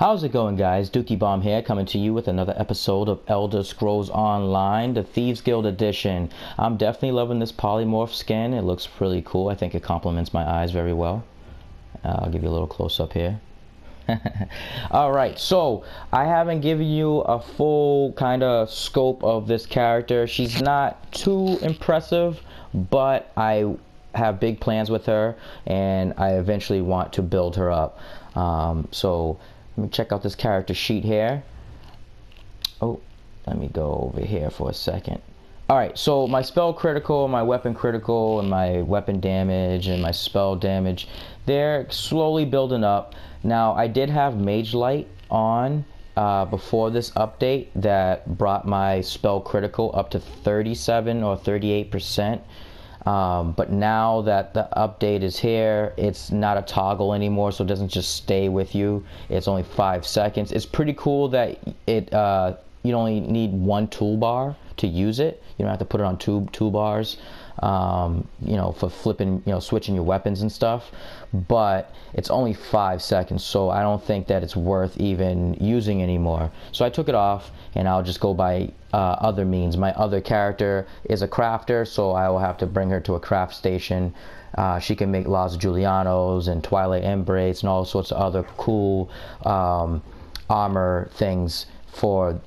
How's it going, guys? Dookie Bomb here, coming to you with another episode of Elder Scrolls Online, the Thieves Guild edition. I'm definitely loving this polymorph skin. It looks really cool. I think it complements my eyes very well. I'll give you a little close-up here. Alright, so I haven't given you a full kind of scope of this character. She's not too impressive, but I have big plans with her, and I eventually want to build her up. So let me check out this character sheet here. Oh, let me go over here for a second. Alright, so my spell critical, my weapon critical, and my weapon damage, and my spell damage, they're slowly building up. Now, I did have Mage Light on before this update that brought my spell critical up to 37 or 38%. But now that the update is here, it's not a toggle anymore, so it doesn't just stay with you. It's only 5 seconds. It's pretty cool that it you only need one toolbar to use it. You don't have to put it on two toolbars, you know, for flipping, you know, switching your weapons and stuff. But it's only 5 seconds, so I don't think that it's worth even using anymore. So I took it off, and I'll just go by other means. My other character is a crafter, so I will have to bring her to a craft station. She can make Los Julianos and Twilight Embrace and all sorts of other cool armor things for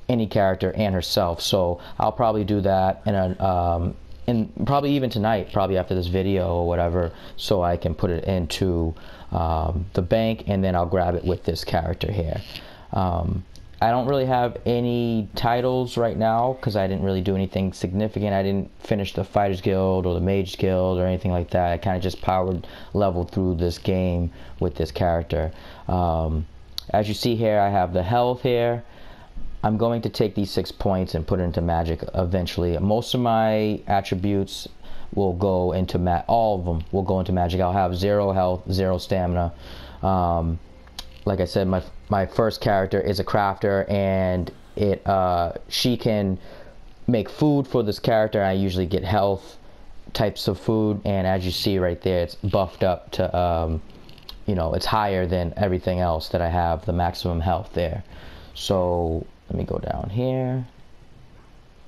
any character and herself. So I'll probably do that in a and probably even tonight, probably after this video or whatever, so I can put it into the bank, and then I'll grab it with this character here. I don't really have any titles right now because I didn't really do anything significant. I didn't finish the Fighters Guild or the Mage Guild or anything like that. I kind of just powered leveled through this game with this character. As you see here, I have the health here. I'm going to take these 6 points and put it into magic eventually. Most of my attributes will go into all of them will go into magic. I'll have 0 health, 0 stamina. Like I said, my first character is a crafter, and she can make food for this character. I usually get health types of food, and as you see right there, it's buffed up to you know, it's higher than everything else that I have, the maximum health there. So let me go down here,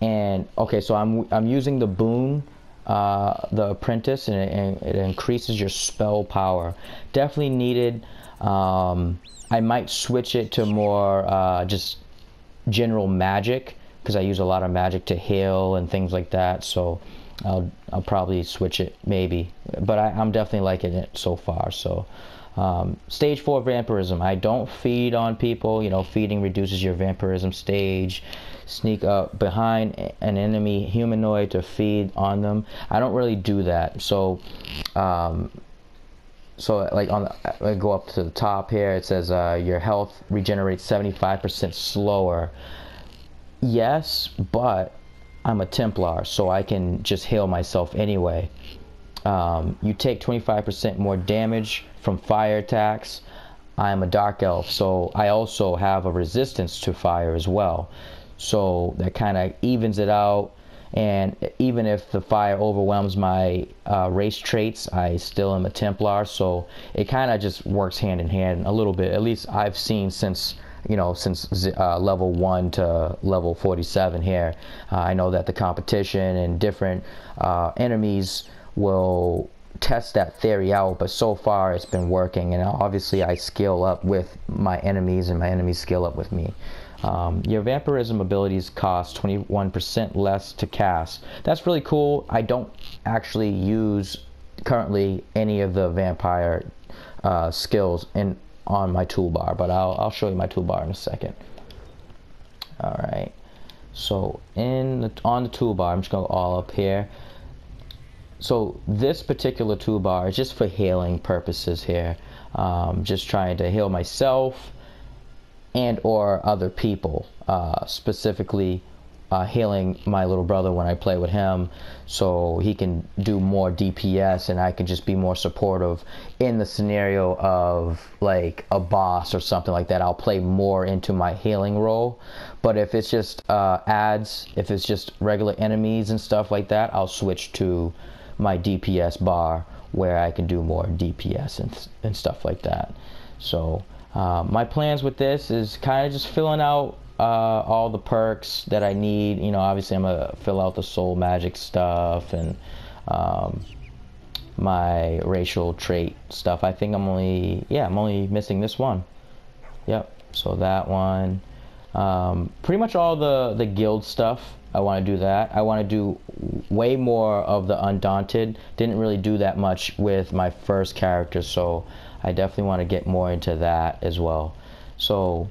and okay, so I'm using the boon, the apprentice, and it increases your spell power. Definitely needed. I might switch it to more just general magic, because I use a lot of magic to heal and things like that. So I'll probably switch it maybe, but I'm definitely liking it so far. So stage 4 vampirism. I don't feed on people. You know, feeding reduces your vampirism stage. Sneak up behind an enemy humanoid to feed on them. I don't really do that. So like I go up to the top here, it says your health regenerates 75% slower. Yes, but I'm a Templar, so I can just heal myself anyway. You take 25% more damage from fire attacks. I'm a dark elf, so I also have a resistance to fire as well. So that kind of evens it out. And even if the fire overwhelms my race traits, I still am a Templar. So it kind of just works hand in hand a little bit. At least I've seen since, you know, since level 1 to level 47 here. I know that the competition and different enemies will test that theory out, but so far it's been working, and obviously I scale up with my enemies and my enemies scale up with me. Your vampirism abilities cost 21% less to cast. That's really cool. I don't actually use currently any of the vampire skills on my toolbar, but I'll show you my toolbar in a second. Alright, so on the toolbar, I'm just going to go all up here. So this particular toolbar is just for healing purposes here. Just trying to heal myself and or other people, specifically healing my little brother when I play with him, so he can do more DPS and I can just be more supportive in the scenario of like a boss or something like that. I'll play more into my healing role. But if it's just if it's just regular enemies and stuff like that, I'll switch to my DPS bar where I can do more DPS and stuff like that. So My plans with this is kind of just filling out all the perks that I need. You know, obviously I'm gonna fill out the soul magic stuff and my racial trait stuff. I think I'm only missing this one. Yep. So that one. Pretty much all the guild stuff. I want to do that. I want to do way more of the Undaunted. Didn't really do that much with my first character, so I definitely want to get more into that as well. So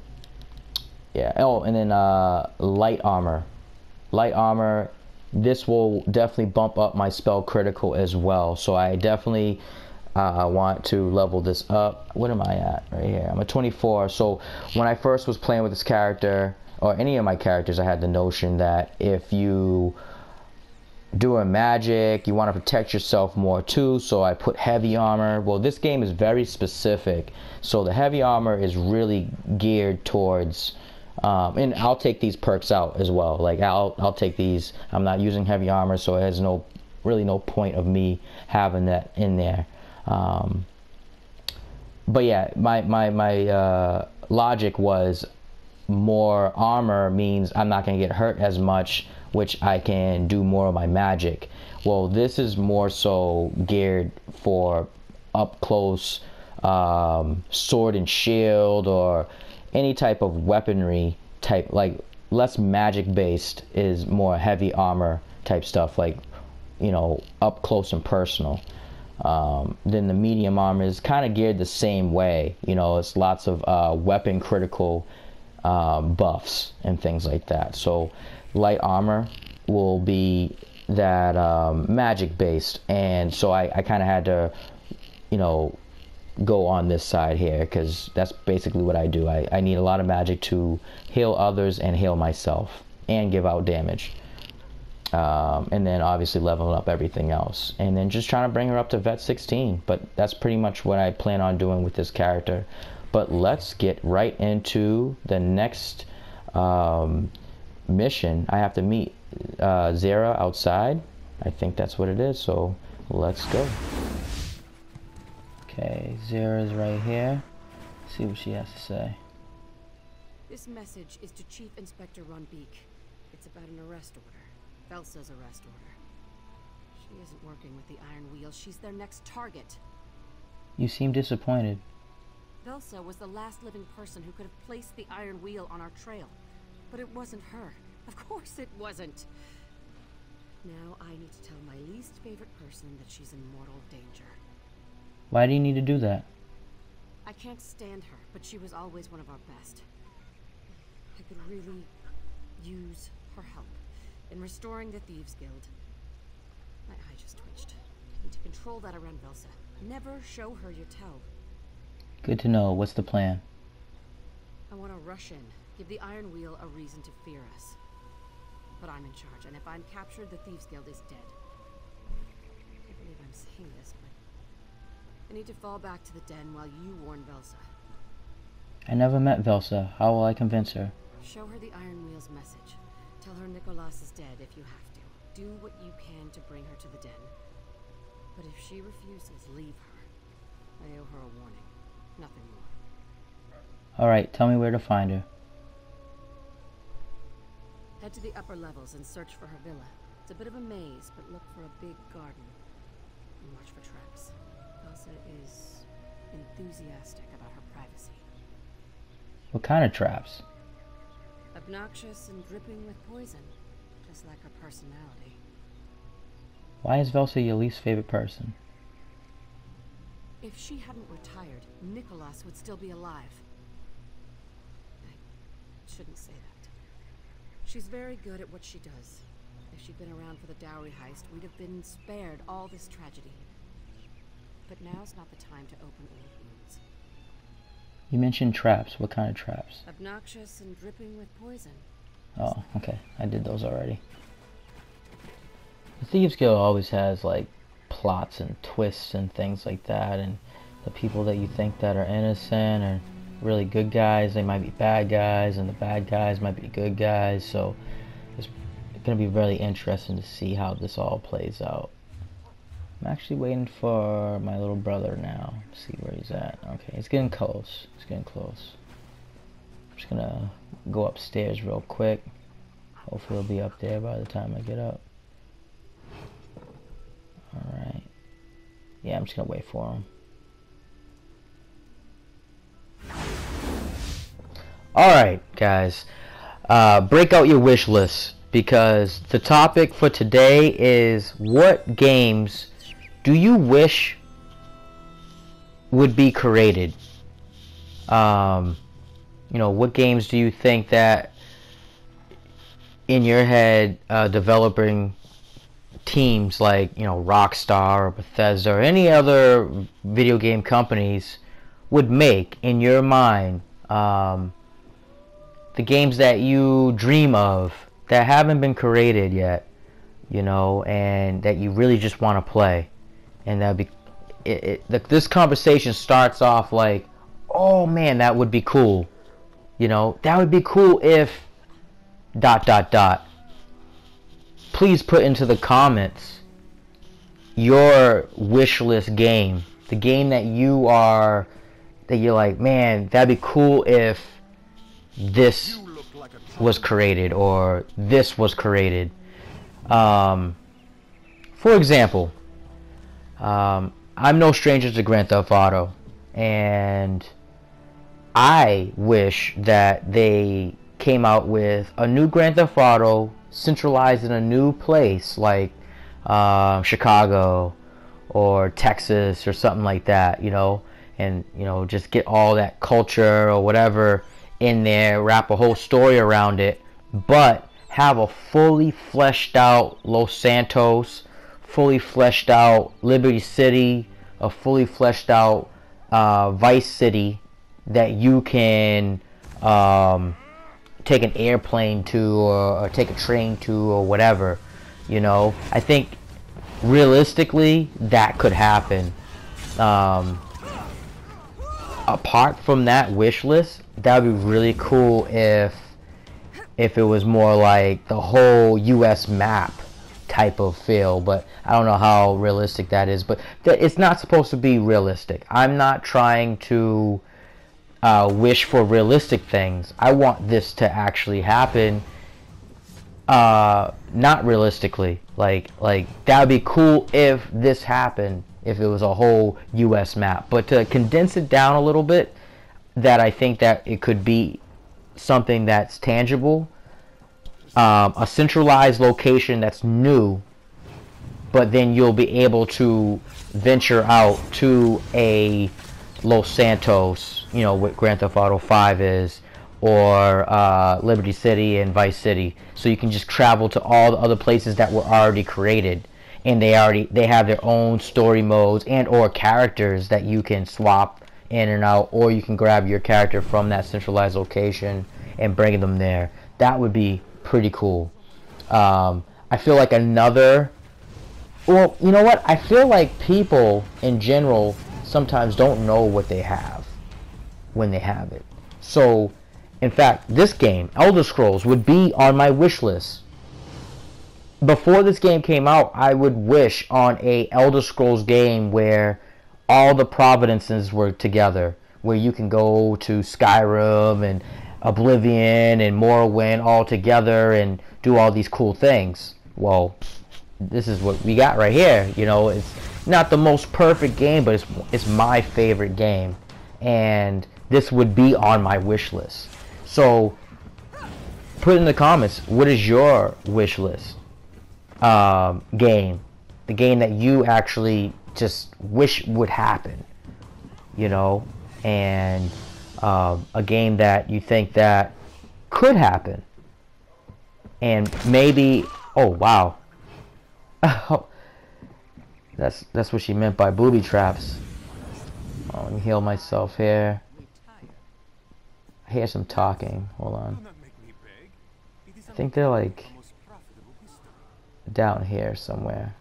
yeah. Oh, and then light armor. Light armor. This will definitely bump up my spell critical as well. So I definitely want to level this up. What am I at right here? I'm at 24. So when I first was playing with this character, or any of my characters, I had the notion that if you do a magic, you want to protect yourself more too. So I put heavy armor. Well, this game is very specific. So the heavy armor is really geared towards, and I'll take these perks out as well. Like I'll take these. I'm not using heavy armor, so it has really no point of me having that in there. But yeah, my logic was more armor means I'm not going to get hurt as much, which I can do more of my magic. Well, this is more so geared for up close sword and shield, or any type of weaponry type, like less magic based, is more heavy armor type stuff, like, you know, up close and personal. Then the medium armor is kind of geared the same way. You know, it's lots of weapon critical buffs and things like that. So light armor will be that magic based, and so I kind of had to, you know, go on this side here, because that's basically what I do. I need a lot of magic to heal others and heal myself and give out damage. And then obviously leveling up everything else, and then just trying to bring her up to vet 16. But that's pretty much what I plan on doing with this character. But let's get right into the next mission. I have to meet Zara outside. I think that's what it is, so let's go. Okay, Zara's right here. Let's see what she has to say. This message is to Chief Inspector Ronbeek. It's about an arrest order. Velsa's arrest order. She isn't working with the Iron Wheel. She's their next target. You seem disappointed. Velsa was the last living person who could have placed the Iron Wheel on our trail. But it wasn't her. Of course it wasn't. Now I need to tell my least favorite person that she's in mortal danger. Why do you need to do that? I can't stand her, but she was always one of our best. I could really use her help in restoring the Thieves Guild. My eye just twitched. I need to control that around Velsa. Never show her your tell. Good to know. What's the plan? I want to rush in, give the Iron Wheel a reason to fear us. But I'm in charge, and if I'm captured, the Thieves Guild is dead. I can't believe I'm saying this, but I need to fall back to the den while you warn Velsa. I never met Velsa. How will I convince her? Show her the Iron Wheel's message. Tell her Nicholas is dead if you have to. Do what you can to bring her to the den. But if she refuses, leave her. I owe her a warning. Nothing more. Alright, tell me where to find her. Head to the upper levels and search for her villa. It's a bit of a maze, but look for a big garden. And watch for traps. Elsa is enthusiastic about her privacy. What kind of traps? Obnoxious and dripping with poison, just like her personality. Why is Velsa your least favorite person? If she hadn't retired, Nicholas would still be alive. I shouldn't say that. She's very good at what she does. If she'd been around for the dowry heist, we'd have been spared all this tragedy. But now's not the time to open old wounds. You mentioned traps. What kind of traps? Obnoxious and dripping with poison. Oh, okay. I did those already. The Thieves Guild always has, like, plots and twists and things like that, and the people that you think that are innocent are really good guys. They might be bad guys, and the bad guys might be good guys, so it's going to be really interesting to see how this all plays out. I'm actually waiting for my little brother now. See where he's at. Okay, he's getting close. He's getting close. I'm just gonna go upstairs real quick. Hopefully he'll be up there by the time I get up. Alright. Yeah, I'm just gonna wait for him. Alright, guys. Break out your wish list, because the topic for today is what games do you wish would be created? You know, what games do you think that in your head developing teams like, you know, Rockstar or Bethesda or any other video game companies would make in your mind? The games that you dream of that haven't been created yet, you know, and that you really just want to play. And that'd be this conversation starts off like, oh man, that would be cool, you know, that would be cool if ... Please put into the comments your wish list game, the game that you're like, man, that'd be cool if this was created or this was created. For example, I'm no stranger to Grand Theft Auto, and I wish that they came out with a new Grand Theft Auto centralized in a new place like Chicago or Texas or something like that, you know, and, you know, just get all that culture or whatever in there, wrap a whole story around it, but have a fully fleshed out Los Santos, fully fleshed out Liberty City, a fully fleshed out Vice City that you can take an airplane to or take a train to or whatever, you know. I think realistically that could happen. Apart from that wish list, that would be really cool if it was more like the whole US map type of feel, but I don't know how realistic that is. But it's not supposed to be realistic. I'm not trying to wish for realistic things. I want this to actually happen, not realistically. Like that would be cool if this happened, if it was a whole US map. But to condense it down a little bit, that I think that it could be something that's tangible, a centralized location that's new, but then you'll be able to venture out to a Los Santos, you know, what Grand Theft Auto 5 is, or Liberty City and Vice City, so you can just travel to all the other places that were already created, and they have their own story modes and or characters that you can swap in and out, or you can grab your character from that centralized location and bring them there. That would be pretty cool. I feel like another, well, you know what, I feel like people in general sometimes don't know what they have when they have it. So in fact, this game, Elder Scrolls, would be on my wish list. Before this game came out, I would wish on a Elder Scrolls game where all the providences were together, where you can go to Skyrim and Oblivion and Morrowind all together and do all these cool things. Well, this is what we got right here. You know, it's not the most perfect game, but it's my favorite game, and this would be on my wish list. So put in the comments, what is your wish list game, the game that you actually just wish would happen, you know, and a game that you think that could happen, and maybe, oh wow, that's what she meant by booby traps. Oh, let me heal myself here. I hear some talking. Hold on. I think they're like down here somewhere.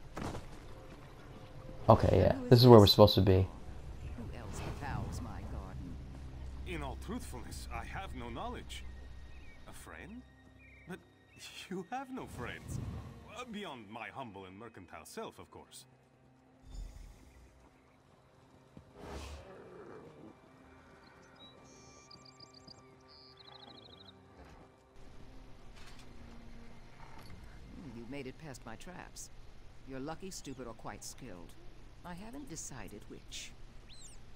Okay, yeah. This is where we're supposed to be. Who else vows my garden? In all truthfulness, I have no knowledge. A friend? But you have no friends. Beyond my humble and mercantile self, of course. made it past my traps. You're lucky, stupid, or quite skilled. I haven't decided which.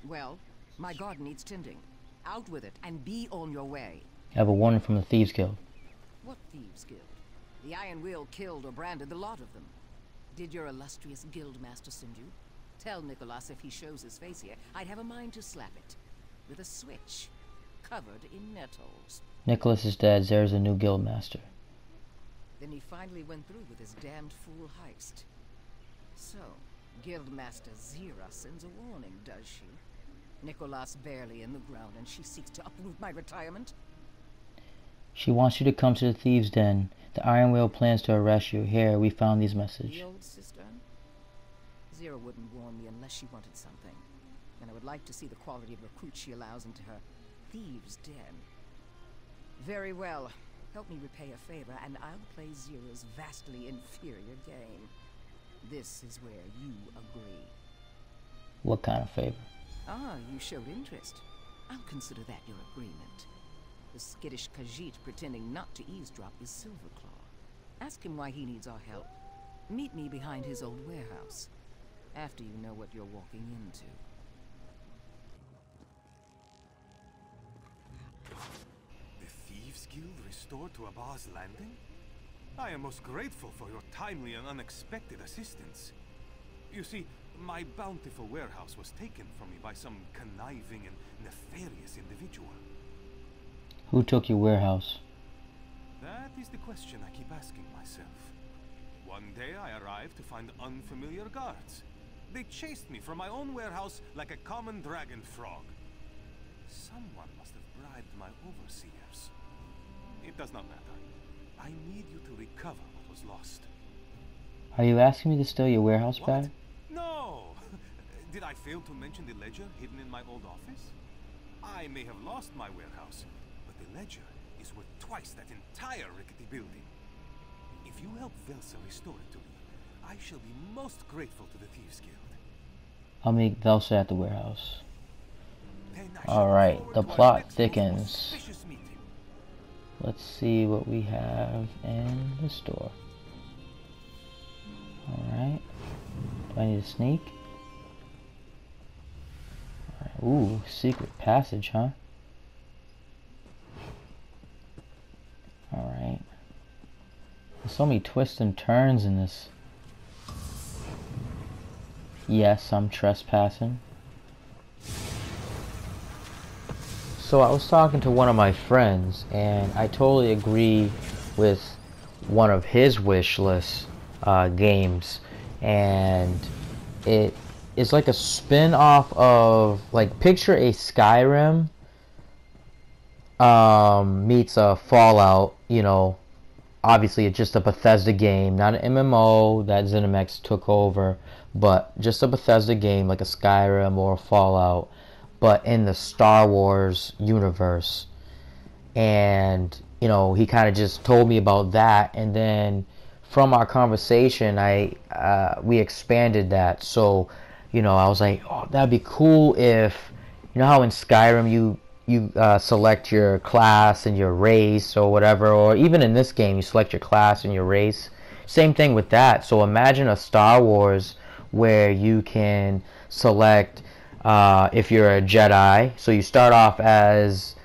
Well, my garden needs tending. Out with it, and be on your way. I have a warning from the Thieves Guild. What Thieves Guild? The Iron Will killed or branded the lot of them. Did your illustrious guild master send you? Tell Nicholas if he shows his face here, I'd have a mind to slap it. With a switch. Covered in nettles. Nicholas is dead. There's a new guild master. Then he finally went through with his damned fool heist. So, Guildmaster Zira sends a warning, does she? Nicholas barely in the ground and she seeks to uproot my retirement? She wants you to come to the Thieves' Den. The Iron Will plans to arrest you. Here, we found these messages. The old sister? Zira wouldn't warn me unless she wanted something. And I would like to see the quality of recruits she allows into her Thieves' Den. Very well. Help me repay a favor, and I'll play Zira's vastly inferior game. This is where you agree. What kind of favor? Ah, you showed interest. I'll consider that your agreement. The skittish Khajiit pretending not to eavesdrop is Silverclaw. Ask him why he needs our help. Meet me behind his old warehouse, after you know what you're walking into. The Thieves Guild restored to Abba's Landing? I am most grateful for your timely and unexpected assistance. You see, my bountiful warehouse was taken from me by some conniving and nefarious individual. Who took your warehouse? That is the question I keep asking myself. One day I arrived to find unfamiliar guards. They chased me from my own warehouse like a common dragon frog. Someone must have bribed my overseers. It does not matter. I need you to recover what was lost. Are you asking me to steal your warehouse What? back? No! Did I fail to mention the ledger hidden in my old office? I may have lost my warehouse, but the ledger is worth twice that entire rickety building. If you help Velsa restore it to me, I shall be most grateful to the Thieves Guild. I'll meet Velsa at the warehouse. Then I shall Alright, look the forward to our plot next most thickens. auspicious meeting. Let's see what we have in the store. Alright. Do I need to sneak? Alright. Ooh, secret passage, huh? Alright. There's so many twists and turns in this. Yes, I'm trespassing. So I was talking to one of my friends, and I totally agree with one of his wish list games, and it is like a spin-off of, like, picture a Skyrim meets a Fallout. You know, obviously it's just a Bethesda game, not an MMO that ZeniMax took over, but just a Bethesda game like a Skyrim or a Fallout, but in the Star Wars universe. And you know, he kind of just told me about that, and then from our conversation we expanded that. So you know, I was like, oh, that'd be cool if, you know how in Skyrim you select your class and your race or whatever, or even in this game you select your class and your race. Same thing with that. So imagine a Star Wars where you can select if you're a Jedi. So you start off as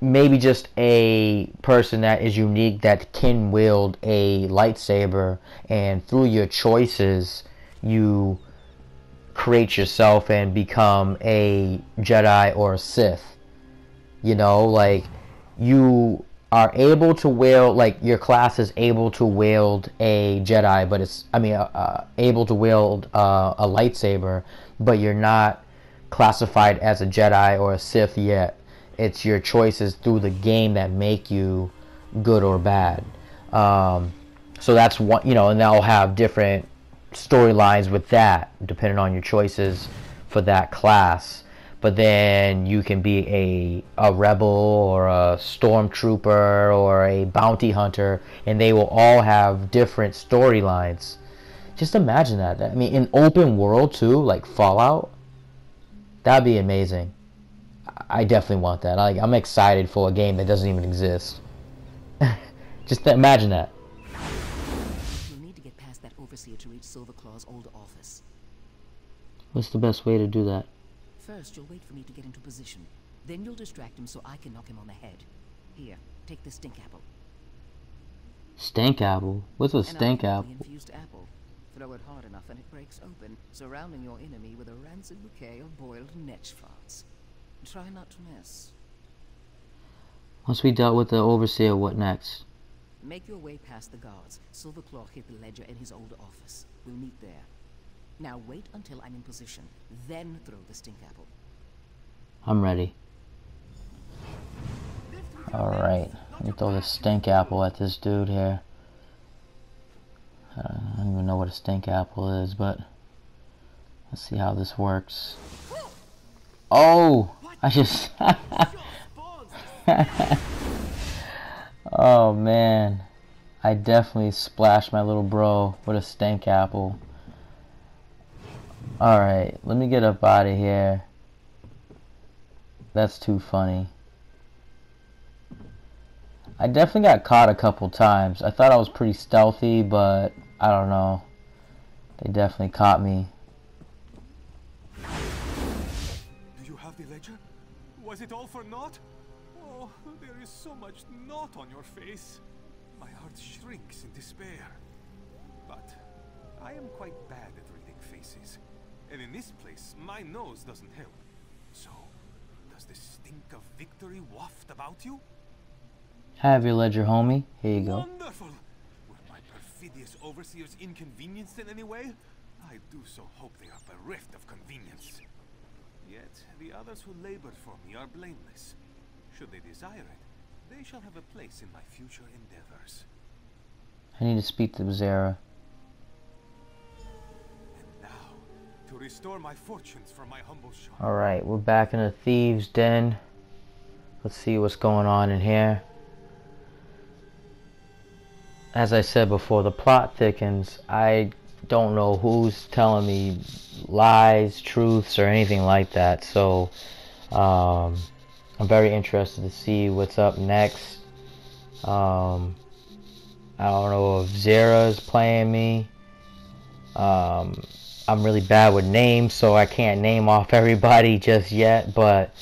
maybe just a person that is unique that can wield a lightsaber, and through your choices you create yourself and become a Jedi or a Sith. You know, like, you are able to wield, like, your class is able to wield a Jedi, but it's, I mean, able to wield a lightsaber, but you're not classified as a Jedi or a Sith yet. It's your choices through the game that make you good or bad. So that's one, you know, and they'll have different storylines with that depending on your choices for that class. But then you can be a rebel or a stormtrooper or a bounty hunter, and they will all have different storylines. Just imagine that. I mean, in open world too, like Fallout, that'd be amazing. I definitely want that. I'm excited for a game that doesn't even exist. Just imagine that. Overseer to reach Silverclaw's old office. What's the best way to do that? First, you'll wait for me to get into position. Then you'll distract him so I can knock him on the head. Here, take this stink apple. Stink apple? What's a stink apple? Infused apple. Throw it hard enough and it breaks open, surrounding your enemy with a rancid bouquet of boiled netch farts. Try not to miss. Once we dealt with the Overseer, what next? Make your way past the guards. Silverclaw hid the ledger in his old office. We'll meet there. Now wait until I'm in position, then throw the stink apple. I'm ready. Alright, let me throw the stink apple at this dude here. I don't even know what a stink apple is, but let's see how this works. Oh! I just... Oh man, I definitely splashed my little bro with a stink apple. Alright, let me get up out of here. That's too funny. I definitely got caught a couple times. I thought I was pretty stealthy, but I don't know. They definitely caught me. Do you have the ledger? Was it all for naught? Oh, there is so much naught on your face. My heart shrinks in despair. But I am quite bad at reading faces. And in this place, my nose doesn't help. So, does the stink of victory waft about you? Have your ledger, homie. Here you go. Wonderful! Were my perfidious overseers inconvenienced in any way? I do so hope they are bereft of convenience. Yet, the others who labored for me are blameless. Should they desire it, they shall have a place in my future endeavors. I need to speak to Zara. And now, to restore my fortunes from my humble shop. Alright, we're back in the Thieves' Den. Let's see what's going on in here. As I said before, the plot thickens. I don't know who's telling me lies, truths, or anything like that. So, I'm very interested to see what's up next. I don't know if Zara's playing me. I'm really bad with names, so I can't name off everybody just yet. But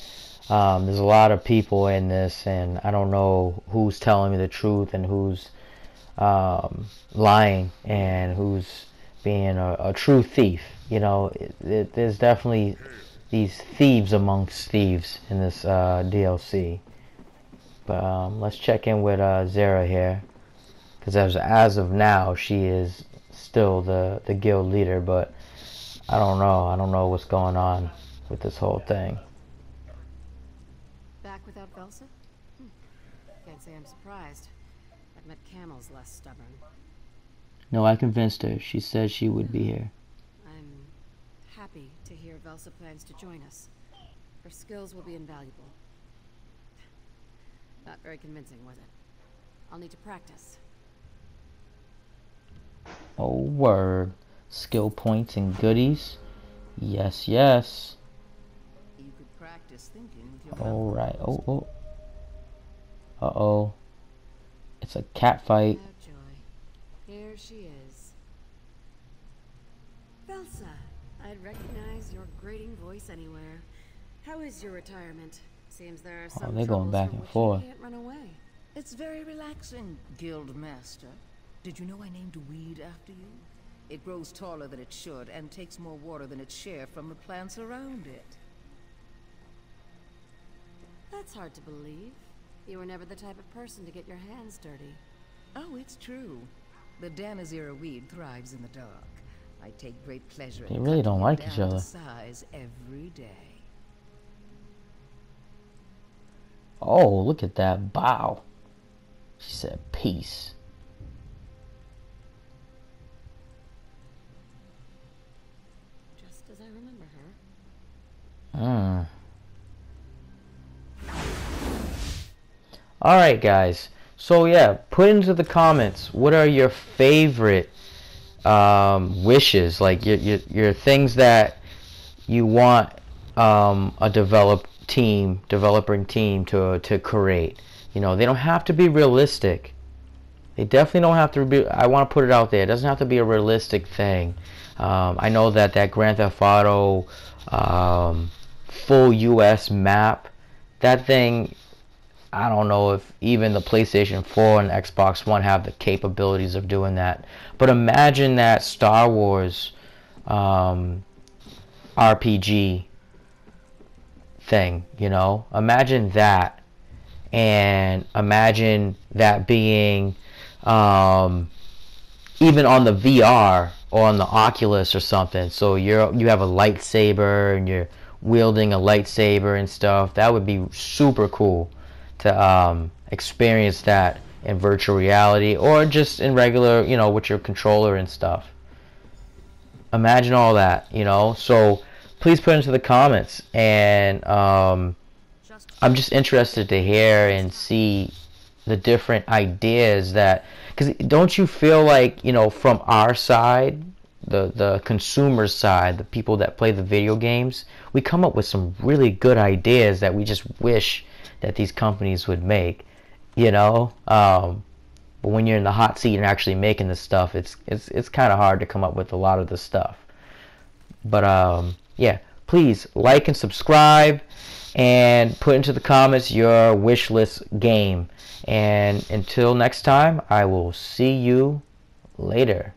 there's a lot of people in this, and I don't know who's telling me the truth and who's lying and who's being a true thief. You know, there's definitely these thieves amongst thieves in this DLC. But let's check in with Zara here, because as of now she is still the guild leader, but I don't know what's going on with this whole thing. Back without Velsa? Can't say I'm surprised. I've met camels less stubborn. No, I convinced her. She said she would be here. I'm happy to hear Velsa plans to join us. Her skills will be invaluable. Not very convincing, was it? I'll need to practice. Oh, word. Skill points and goodies. Yes, yes. You could practice thinking with your Alright. Oh. Uh-oh. It's a cat fight. Oh, joy. Here she is. Velsa, I'd recognize your grating voice anywhere. How is your retirement? Seems there are some they're going troubles back from and which forth. you can't run away. It's very relaxing, Guild Master. Did you know I named a weed after you? It grows taller than it should and takes more water than its share from the plants around it. That's hard to believe. You were never the type of person to get your hands dirty. Oh, it's true. The Danazera weed thrives in the dark. I take great pleasure They in really cutting don't it like down each to other. size every day. Oh, look at that bow. She said peace. Just as I remember her. Alright, guys. So, yeah, put into the comments, what are your favorite wishes? Like, your things that you want a developer team to create. You know, they don't have to be realistic. They definitely don't have to be. I want to put it out there. It doesn't have to be a realistic thing. I know that Grand Theft Auto full U.S. map, that thing, I don't know if even the PlayStation 4 and Xbox One have the capabilities of doing that. But imagine that Star Wars RPG thing, you know? Imagine that. And imagine that being even on the VR or on the Oculus or something. So you have a lightsaber and you're wielding a lightsaber and stuff. That would be super cool to experience that in virtual reality or just in regular, you know, with your controller and stuff. Imagine all that, you know. So please put into the comments, and I'm just interested to hear and see the different ideas that, because don't you feel like, you know, from our side, the consumer side, the people that play the video games, we come up with some really good ideas that we just wish that these companies would make, you know. But when you're in the hot seat and actually making the stuff, it's kind of hard to come up with a lot of the stuff. But yeah, please like and subscribe and put into the comments your wish list game. And until next time, I will see you later.